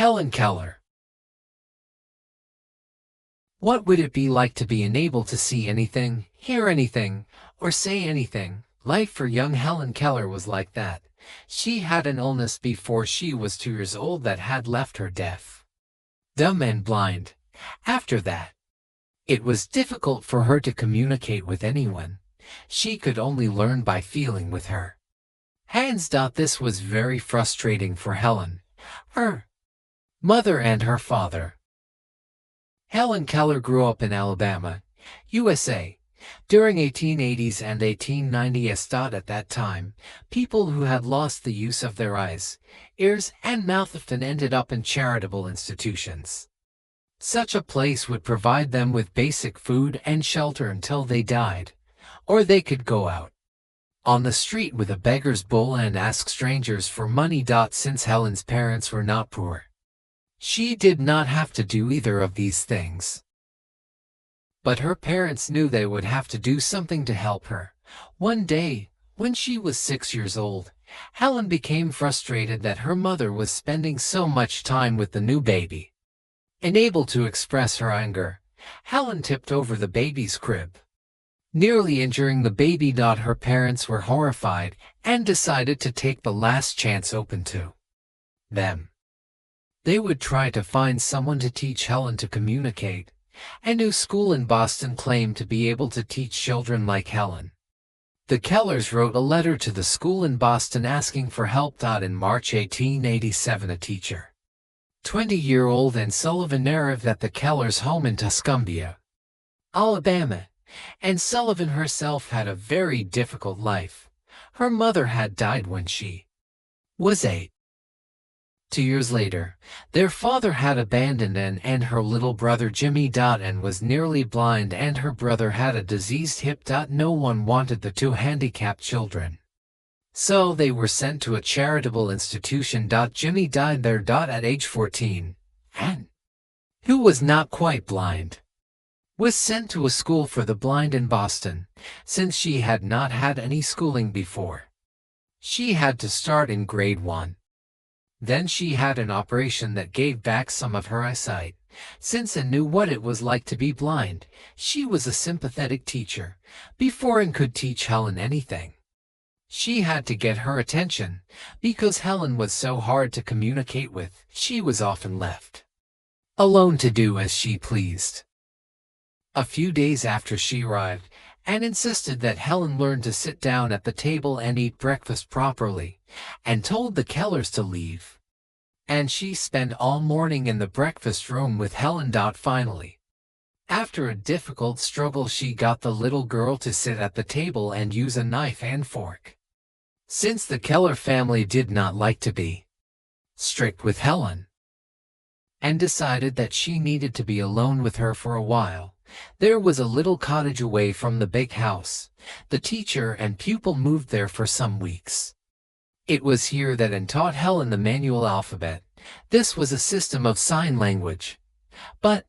Helen Keller. What would it be like to be unable to see anything, hear anything, or say anything? Life for young Helen Keller was like that. She had an illness before she was 2 years old that had left her deaf, dumb and blind. After that, it was difficult for her to communicate with anyone. She could only learn by feeling with her hands. This was very frustrating for Helen, her mother, and her father. Helen Keller grew up in Alabama, USA, during 1880s and 1890s. At that time, people who had lost the use of their eyes, ears, and mouth often ended up in charitable institutions. Such a place would provide them with basic food and shelter until they died, or they could go out on the street with a beggar's bowl and ask strangers for money. Since Helen's parents were not poor, she did not have to do either of these things. But her parents knew they would have to do something to help her. One day, when she was 6 years old, Helen became frustrated that her mother was spending so much time with the new baby. Unable to express her anger, Helen tipped over the baby's crib, nearly injuring the baby. Her parents were horrified and decided to take the last chance open to them. They would try to find someone to teach Helen to communicate. A new school in Boston claimed to be able to teach children like Helen. The Kellers wrote a letter to the school in Boston asking for help. In March 1887, a teacher, 20-year-old Anne Sullivan, arrived at the Kellers' home in Tuscumbia, Alabama. Anne Sullivan herself had a very difficult life. Her mother had died when she was 8. 2 years later, their father had abandoned Anne and her little brother Jimmy. Anne was nearly blind and her brother had a diseased hip. No one wanted the two handicapped children, so they were sent to a charitable institution. Jimmy died there. At age 14, Anne, who was not quite blind, was sent to a school for the blind in Boston. Since she had not had any schooling before, she had to start in grade 1. Then she had an operation that gave back some of her eyesight. Since Anne knew what it was like to be blind, she was a sympathetic teacher. Before Anne could teach Helen anything, she had to get her attention. Because Helen was so hard to communicate with, she was often left alone to do as she pleased. A few days after she arrived, Anne insisted that Helen learn to sit down at the table and eat breakfast properly, and told the Kellers to leave. And she spent all morning in the breakfast room with Helen. Finally, after a difficult struggle, she got the little girl to sit at the table and use a knife and fork. Since the Keller family did not like to be strict with Helen, and decided that she needed to be alone with her for a while, there was a little cottage away from the big house. The teacher and pupil moved there for some weeks. It was here that Anne taught Helen the manual alphabet. This was a system of sign language. But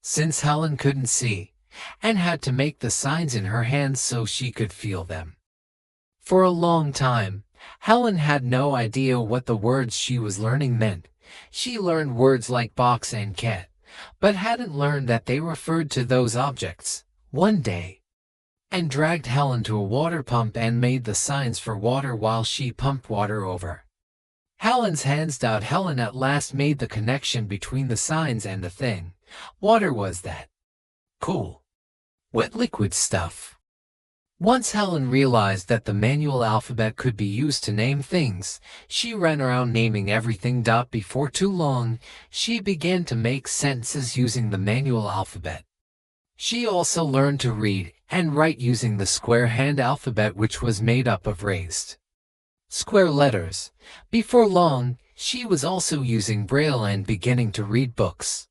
since Helen couldn't see, Anne had to make the signs in her hands so she could feel them. For a long time, Helen had no idea what the words she was learning meant. She learned words like box and cat, but hadn't learned that they referred to those objects. One day, Anne dragged Helen to a water pump and made the signs for water while she pumped water over Helen's hands. Helen at last made the connection between the signs and the thing. Water was that cool, wet liquid stuff. Once Helen realized that the manual alphabet could be used to name things, she ran around naming everything. Before too long, she began to make sentences using the manual alphabet. She also learned to read and write using the square hand alphabet, which was made up of raised square letters. Before long, she was also using Braille and beginning to read books.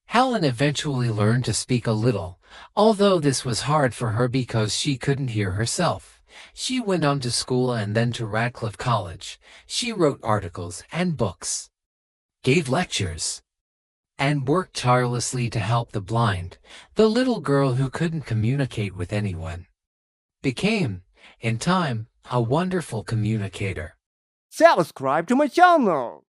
Helen eventually learned to speak a little, although this was hard for her because she couldn't hear herself. She went on to school and then to Radcliffe College. She wrote articles and books, gave lectures, and worked tirelessly to help the blind. The little girl who couldn't communicate with anyone became, in time, a wonderful communicator. Subscribe to my channel.